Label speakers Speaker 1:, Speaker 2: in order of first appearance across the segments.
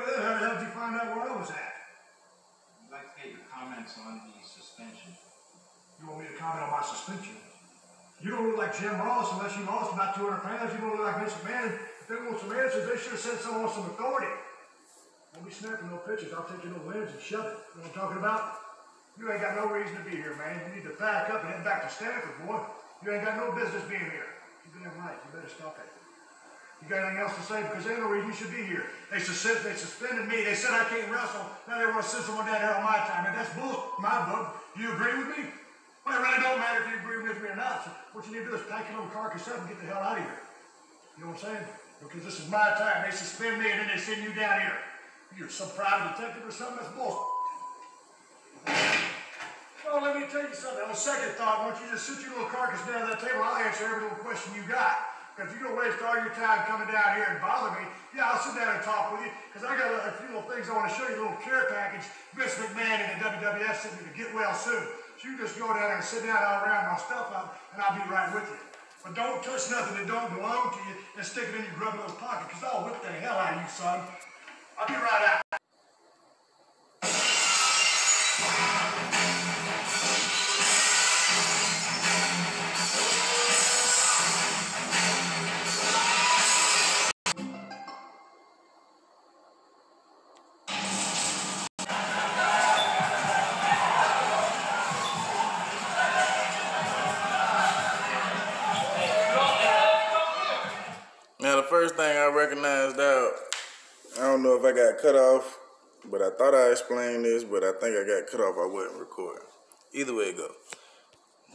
Speaker 1: How the hell did you find out where I was at?
Speaker 2: I'd like to get your comments on the suspension.
Speaker 1: You want me to comment on my suspension? You don't look like Jim Ross unless you lost about 200 pounds. You don't look like Vince McMahon. If they want some answers, they should have sent someone with some authority. Don't be snapping no pictures. I'll take your little lens and shove it. You know what I'm talking about? You ain't got no reason to be here, man. You need to pack up and head back to Stanford, boy. You ain't got no business being here. You're damn right. You better stop it. You got anything else to say? Because there ain't no reason you should be here. They suspended me. They said I can't wrestle. Now they want to send someone down here on my time. And that's bull in my book. Do you agree with me? Well, it really don't matter if you agree with me or not. So what you need to do is pack your little carcass up and get the hell out of here. You know what I'm saying? Because this is my time. They suspend me and then they send you down here. You're some private detective or something? That's bull. Well, let me tell you something. On second thought, why don't you just sit your little carcass down at that table? I'll answer every little question you got. Because if you're going to waste all your time coming down here and bother me, yeah, I'll sit down and talk with you. Because I got a few little things I want to show you, a little care package. Vince McMahon and the WWF sent me to get well soon. So you just go down there and sit down, I'll round my stuff up, and I'll be right with you. But don't touch nothing that don't belong to you and stick it in your grub little pocket, because I'll whip the hell out of you, son. I'll be right out.
Speaker 3: Now, the first thing I recognized out, I don't know if I got cut off, but I thought I explained this, but I think I got cut off. I wasn't recording. Either way it go.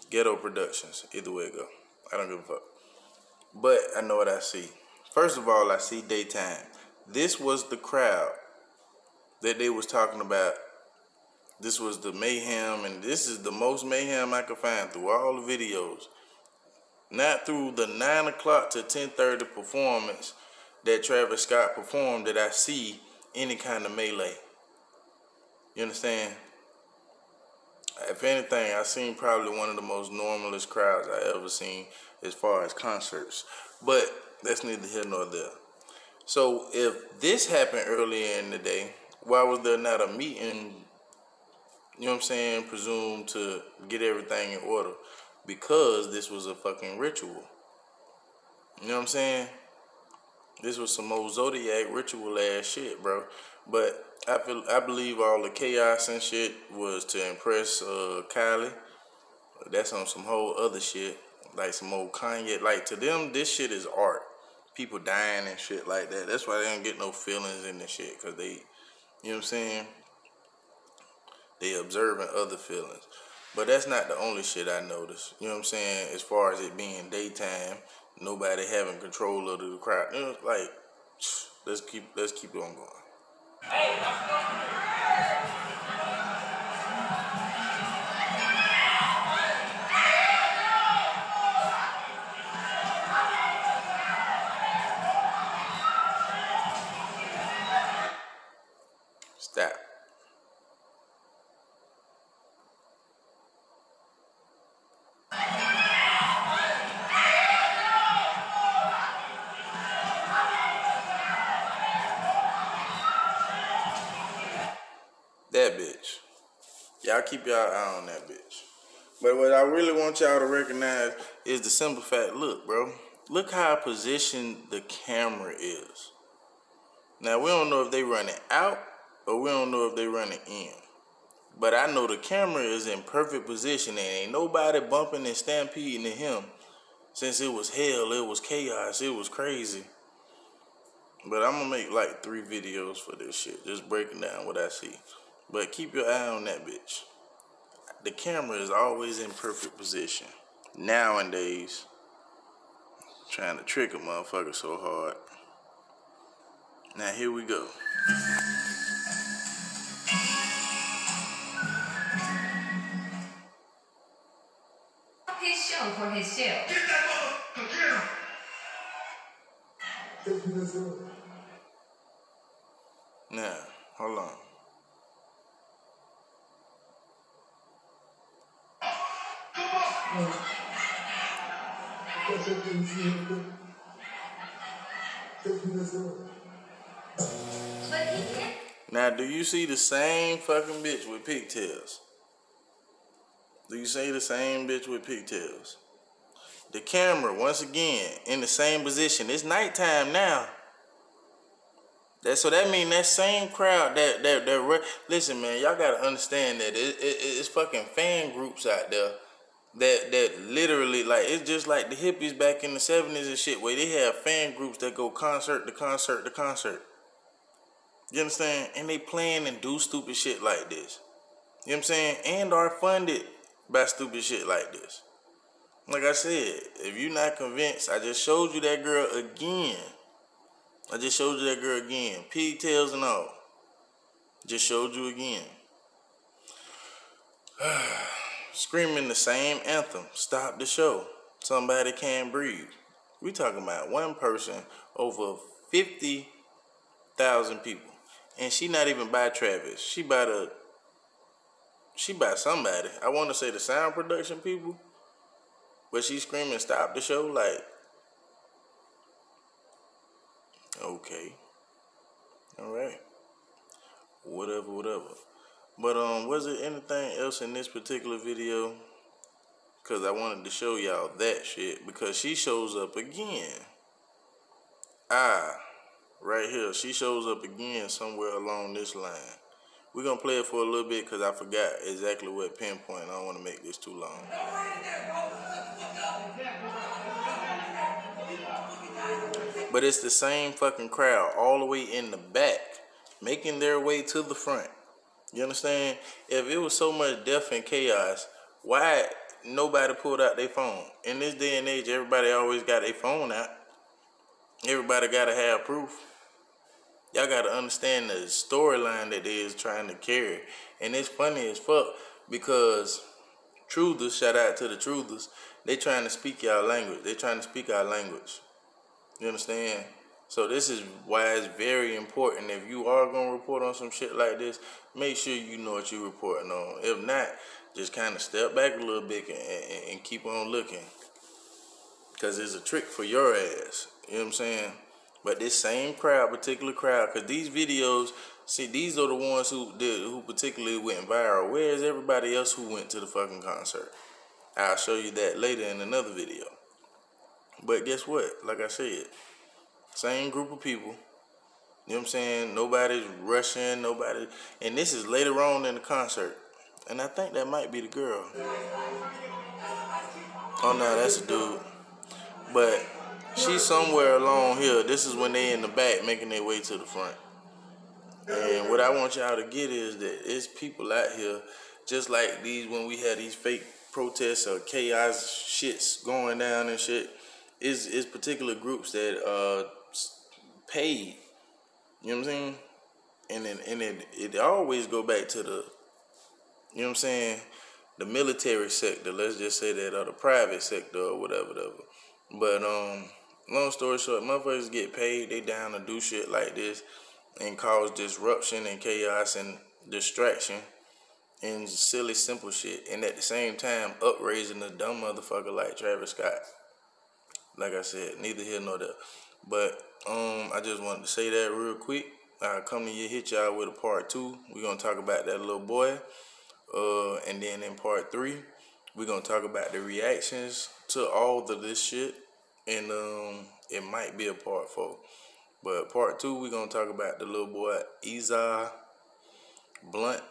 Speaker 3: Ghetto Productions. Either way it go. I don't give a fuck. But I know what I see. First of all, I see daytime. This was the crowd that they was talking about. This was the mayhem, and this is the most mayhem I could find through all the videos. Not through the 9 o'clock to 10:30 performance that Travis Scott performed that I see any kind of melee. You understand? If anything, I seen probably one of the most normalest crowds I ever seen as far as concerts. But that's neither here nor there. So if this happened earlier in the day, why was there not a meeting, you know what I'm saying, presumed to get everything in order? Because this was a fucking ritual. You know what I'm saying? This was some old Zodiac ritual ass shit, bro. But I believe all the chaos and shit was to impress Kylie. That's on some whole other shit. Like some old Kanye. Like to them, this shit is art. People dying and shit like that. That's why they don't get no feelings in this shit. Because they, you know what I'm saying? They observing other feelings. But that's not the only shit I noticed. You know what I'm saying? As far as it being daytime, nobody having control of the crowd. You know, like, let's keep it on going. Stop. That bitch. Y'all keep y'all eye on that bitch. But what I really want y'all to recognize is the simple fact, look, bro. Look how positioned the camera is. Now, we don't know if they running out or we don't know if they running in. But I know the camera is in perfect position and ain't nobody bumping and stampeding at him. Since it was hell, it was chaos, it was crazy. But I'm gonna make like 3 videos for this shit, just breaking down what I see. But keep your eye on that bitch. The camera is always in perfect position. Nowadays, trying to trick a motherfucker so hard. Now here we go.
Speaker 4: His show for his show.
Speaker 1: Get that motherfucker! Get him!
Speaker 3: Now, hold on.
Speaker 4: But he can't.
Speaker 3: Now, do you see the same fucking bitch with pigtails? Do you see the same bitch with pigtails? The camera, once again, in the same position. It's nighttime now. So that mean that same crowd listen, man, y'all gotta understand that it's fucking fan groups out there that literally, like, it's just like the hippies back in the 70s and shit, where they have fan groups that go concert to concert to concert. You understand? And they plan and do stupid shit like this. You know what I'm saying? And are funded by stupid shit like this. Like I said, if you're not convinced, I just showed you that girl again. Pigtails and all. Just showed you again. Screaming the same anthem. Stop the show. Somebody can't breathe. We talking about one person over 50,000 people. And she not even by Travis. She by somebody. I want to say the sound production people. But she screaming stop the show like, okay. All right. Whatever. But was there anything else in this particular video? Because I wanted to show y'all that shit. Because she shows up again. Right here. She shows up again somewhere along this line. We're going to play it for a little bit because I forgot exactly what pinpoint. I don't want to make this too long. But it's the same fucking crowd all the way in the back, making their way to the front. You understand? If it was so much death and chaos, why nobody pulled out their phone? In this day and age, everybody always got their phone out. Everybody got to have proof. Y'all got to understand the storyline that they is trying to carry. And it's funny as fuck because truthers, shout out to the truthers, they trying to speak y'all language. They trying to speak our language. You understand? So this is why it's very important. If you are going to report on some shit like this, make sure you know what you're reporting on. If not, just kind of step back a little bit and keep on looking. Because it's a trick for your ass. You know what I'm saying? But this same crowd, particular crowd, because these videos, see, these are the ones who particularly went viral. Where's everybody else who went to the fucking concert? I'll show you that later in another video. But guess what? Like I said, same group of people. You know what I'm saying? Nobody's rushing, nobody. And this is later on in the concert. And I think that might be the girl. Oh, no, that's a dude. But she's somewhere along here. This is when they in the back making their way to the front. And what I want y'all to get is that it's people out here, just like these, when we had these fake protests or chaos shits going down and shit, is particular groups that paid. You know what I'm saying? And it always go back to the, you know what I'm saying, the military sector, let's just say that, or the private sector or whatever. But long story short, motherfuckers get paid, they down to do shit like this and cause disruption and chaos and distraction and silly simple shit, and at the same time upraising a dumb motherfucker like Travis Scott. Like I said, neither here nor there. But I just wanted to say that real quick. I'll come to you, hit y'all with a part 2. We're gonna talk about that little boy. And then in part 3, we're gonna talk about the reactions to all of this shit. And it might be a part 4. But part 2, we're gonna talk about the little boy Ezra Blunt.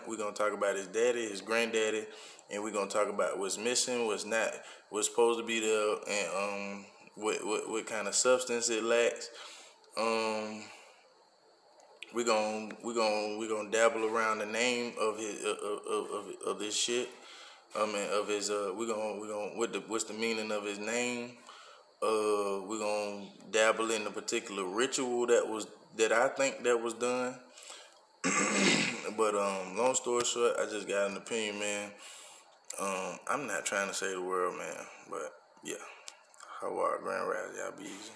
Speaker 3: We're gonna talk about his daddy, his granddaddy, and we're gonna talk about what's missing, what's not, what's supposed to be there, and what kind of substance it lacks. We're gonna dabble around the name of his of this shit. Of his what's the meaning of his name? We're gonna dabble in the particular ritual that I think that was done. But long story short, I just got an opinion, man. I'm not trying to say the world, man, but yeah. How are Grand Rise? Y'all be easy.